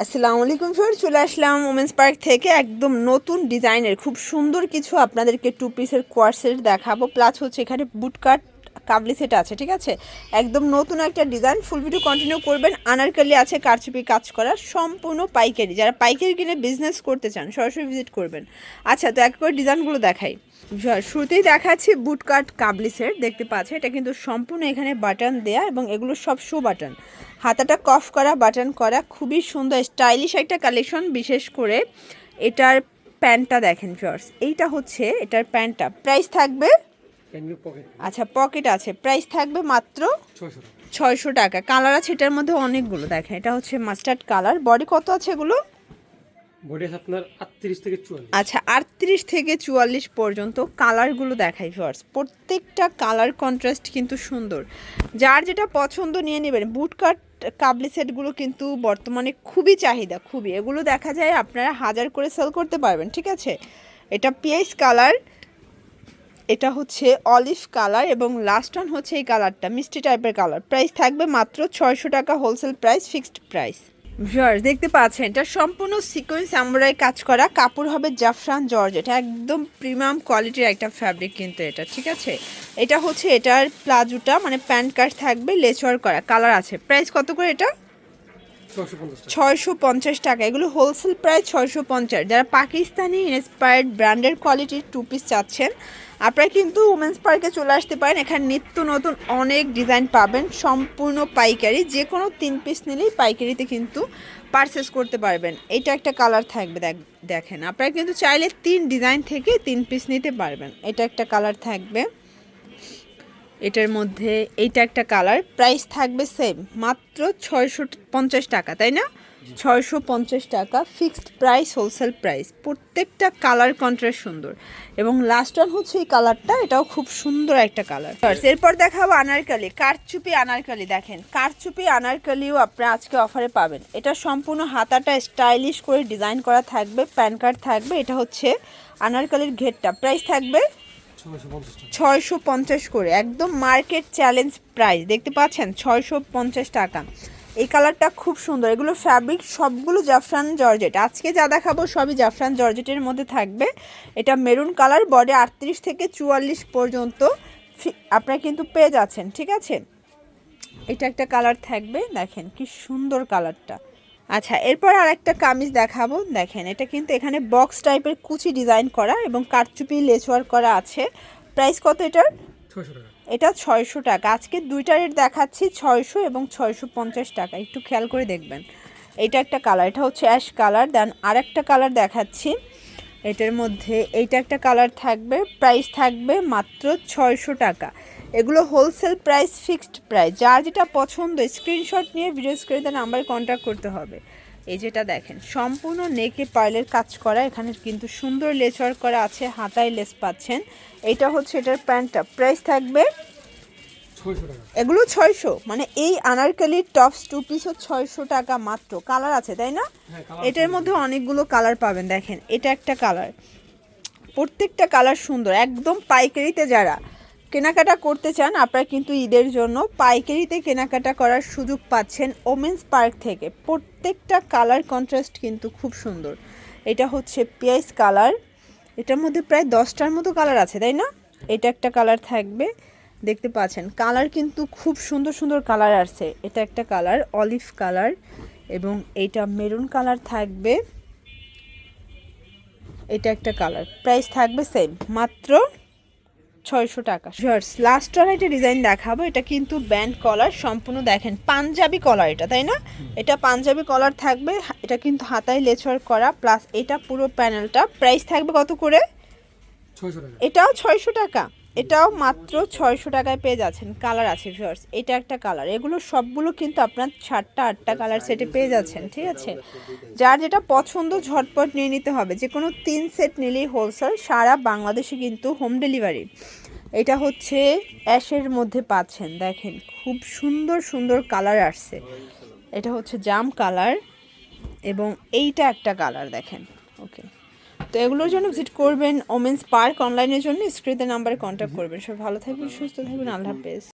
আসসালামু আলাইকুম ফ্রেন্ডস, চলে আসলাম ওমেন্স পার্ক থেকে একদম নতুন ডিজাইনের খুব সুন্দর কিছু আপনাদেরকে টু পিসের কোয়ার্সের দেখাবো। প্লাস হচ্ছে এখানে বুটকাট কাবলি সেট আছে, ঠিক আছে, একদম নতুন একটা ডিজাইন। ফুল ভিডিও কন্টিনিউ করবেন। আনারকলি আছে কারচুপি কাজ করা, সম্পূর্ণ পাইকারি। যারা পাইকারি কিনে বিজনেস করতে চান সরাসরি ভিজিট করবেন। আচ্ছা, তো এক করে ডিজাইনগুলো দেখাই। শুরুতেই দেখাচ্ছি বুটকাট কাবলি সেট, দেখতে পাচ্ছি এটা কিন্তু সম্পূর্ণ এখানে বাটন দেয়া এবং এগুলো সব শো বাটন, হাতাটা কফ করা, বাটন করা, খুবই সুন্দর স্টাইলিশ একটা কালেকশন। বিশেষ করে এটার প্যান্টটা দেখেন ফিয়ার্স, এইটা হচ্ছে এটার প্যান্টটা। প্রাইস থাকবে, আচ্ছা পকেট আছে, প্রাইস থাকবে মাত্র 600 টাকা। কালার আছে এটার মধ্যে অনেকগুলো, দেখেন এটা হচ্ছে মাস্টার্ড কালার। বডি কত আছে এগুলো? বডি আছে আপনার 38 থেকে 44। আচ্ছা, 38 থেকে 44 পর্যন্ত কালারগুলো দেখাই ফার্স্ট। প্রত্যেকটা কালার কন্ট্রাস্ট কিন্তু সুন্দর। যার যেটা পছন্দ নিয়ে নেবেন। বুটকাট কাবলি সেটগুলো কিন্তু বর্তমানে খুবই চাহিদা, খুবই। এগুলো দেখা যায় আপনারা 1000 করে সেল করতে পারবেন, ঠিক আছে। এটা পিএস কালার, এটা হচ্ছে অলিভ কালার এবং লাস্ট ওয়ান হচ্ছে এই কালারটা মিষ্টি টাইপের কালার। প্রাইস থাকবে মাত্র 600 টাকা, wholesale price, fixed price. Viewers দেখতে পাচ্ছেন এটা সম্পূর্ণ সিকোয়েন্স এমব্রয়ডারি কাজ করা, কাপড় হবে জাফরান জর্জ। এটা একদম প্রিমিয়াম কোয়ালিটির একটা ফ্যাব্রিক কিন্তু এটা, ঠিক আছে। এটা হচ্ছে এটার প্লাজোটা, মানে প্যান্ট কাট থাকবে, লেচওয়ার করা, কালার আছে। প্রাইস কত করে এটা? 650 টাকা। এগুলো হোলসেল প্রাইস 650। যারা পাকিস্তানি ইন্সপায়ার্ড ব্র্যান্ডের কোয়ালিটির টু পিস চাচ্ছেন আপনারা কিন্তু উমেন্স পার্কে চলে আসতে পারেন। এখানে নিত্য নতুন অনেক ডিজাইন পাবেন, সম্পূর্ণ পাইকারি। যে কোনো 3 পিস নিলেই পাইকারিতে কিন্তু পারচেস করতে পারবেন। এটা একটা কালার থাকবে, দেখেন আপনারা কিন্তু চাইলে 3 ডিজাইন থেকে 3 পিস নিতে পারবেন। এটা একটা কালার থাকবে, এটার মধ্যে এইটা একটা কালার। প্রাইস থাকবে সেম, মাত্র 650 টাকা, তাই না? 650 টাকা ফিক্সড প্রাইস, হোলসেল প্রাইস। প্রত্যেকটা কালার কন্ট্রাস্ট সুন্দর এবং লাস্ট ওয়ান হচ্ছে এই কালারটা, এটাও খুব সুন্দর একটা কালার। এরপর দেখাবো আনারকলি, কারচুপি আনারকলি। দেখেন কারচুপি আনারকলিও আপনারা আজকে অফারে পাবেন। এটা সম্পূর্ণ হাতাটা স্টাইলিশ করে ডিজাইন করা থাকবে, প্যান কার্ড থাকবে। এটা হচ্ছে আনারকলির ঘেরটা। প্রাইস থাকবে 650 করে, একদম মার্কেট চ্যালেঞ্জ প্রাইস। দেখতে পাচ্ছেন 650 টাকা। এই কালারটা খুব সুন্দর। এগুলো ফ্যাব্রিক সবগুলো জাফরান জর্জেট। আজকে যা দেখাবো সবই জাফরান জর্জেটের মধ্যে থাকবে। এটা মেরুন কালার, বডি 38 থেকে 44 পর্যন্ত আপনারা কিন্তু পেয়ে যাচ্ছেন, ঠিক আছে। এটা একটা কালার থাকবে, দেখেন কি সুন্দর কালারটা। আচ্ছা, এরপর আর একটা কামিজ দেখাবো। দেখেন এটা কিন্তু এখানে বক্স টাইপের কুচি ডিজাইন করা এবং কারচুপি লেচওয়ার করা আছে। প্রাইস কত এটার? 600 টাকা। এটা 600 টাকা। আজকে দুইটা রেট দেখাচ্ছি, 600 এবং 650 টাকা, একটু খেয়াল করে দেখবেন। এটা একটা কালার, এটা হচ্ছে অ্যাশ কালার। দেন আর একটা কালার দেখাচ্ছি, এটার মধ্যে এইটা একটা কালার থাকবে। প্রাইস থাকবে মাত্র 600 টাকা। এগুলো হোলসেল প্রাইস, ফিক্সড প্রাইস। যার যেটা পছন্দ স্ক্রিনশট নিয়ে ভিডিও স্ক্রিনে নাম্বারে কন্ট্যাক্ট করতে হবে। এই যেটা দেখেন সম্পূর্ণ নেকে পার্লের কাজ করা, এখানে কিন্তু সুন্দর লেচওয়ার্ক করা আছে, হাতায় লেস পাচ্ছেন। এইটা হচ্ছে এটার প্যান্টটা। প্রাইস থাকবে 600 টাকা। এগুলো 600, মানে এই আনারকলির টপস টু পিসও 600 টাকা মাত্র। কালার আছে তাই না? এটার মধ্যে অনেকগুলো কালার পাবেন। দেখেন এটা একটা কালার, প্রত্যেকটা কালার সুন্দর। একদম পাইকারিতে যারা কেনাকাটা করতে চান আপনারা কিন্তু ঈদের জন্য পাইকারিতে কেনাকাটা করার সুযোগ পাচ্ছেন ওমেন্স পার্ক থেকে। প্রত্যেকটা কালার কন্ট্রাস্ট কিন্তু খুব সুন্দর। এটা হচ্ছে পিয়াইস কালার, এটার মধ্যে প্রায় 10টার মতো কালার আছে তাই না? এটা একটা কালার থাকবে, দেখতে পাচ্ছেন কালার কিন্তু খুব সুন্দর সুন্দর কালার আছে। এটা একটা কালার অলিভ কালার এবং এইটা মেরুন কালার থাকবে। এটা একটা কালার। প্রাইস থাকবে সেম, মাত্র 600 টাকা। লাস্ট আর একটা ডিজাইন দেখাবো। এটা কিন্তু ব্যান্ড কলার সম্পূর্ণ, দেখেন পাঞ্জাবি কলার এটা, তাই না? এটা পাঞ্জাবি কলার থাকবে। এটা কিন্তু হাতায় লেচওয়ার করা, প্লাস এটা পুরো প্যানেলটা। প্রাইস থাকবে কত করে? 600 টাকা। এটাও 600 টাকা, এটাও মাত্র 600 টাকায় পেয়ে যাচ্ছেন। কালার আছে ভিউয়ার্স, এটা একটা কালার। এগুলো সবগুলো কিন্তু আপনার 7টা 8টা কালার সেটে পেয়ে যাচ্ছেন, ঠিক আছে। যার যেটা পছন্দ ঝটপট নিয়ে নিতে হবে। যে কোনো 3 সেট নিলেই হোলসেল, সারা বাংলাদেশে কিন্তু হোম ডেলিভারি। এটা হচ্ছে অ্যাশের মধ্যে পাচ্ছেন, দেখেন খুব সুন্দর সুন্দর কালার আসছে। এটা হচ্ছে জাম কালার এবং এইটা একটা কালার, দেখেন। ওকে, তো এগুলোর জন্য ভিজিট করবেন ওমেন্স পার্ক। অনলাইনের জন্য স্ক্রিনের নাম্বারে কন্ট্যাক্ট করবেন। সব ভালো থাকবেন, সুস্থ থাকবেন, আল্লাহ হাফেজ।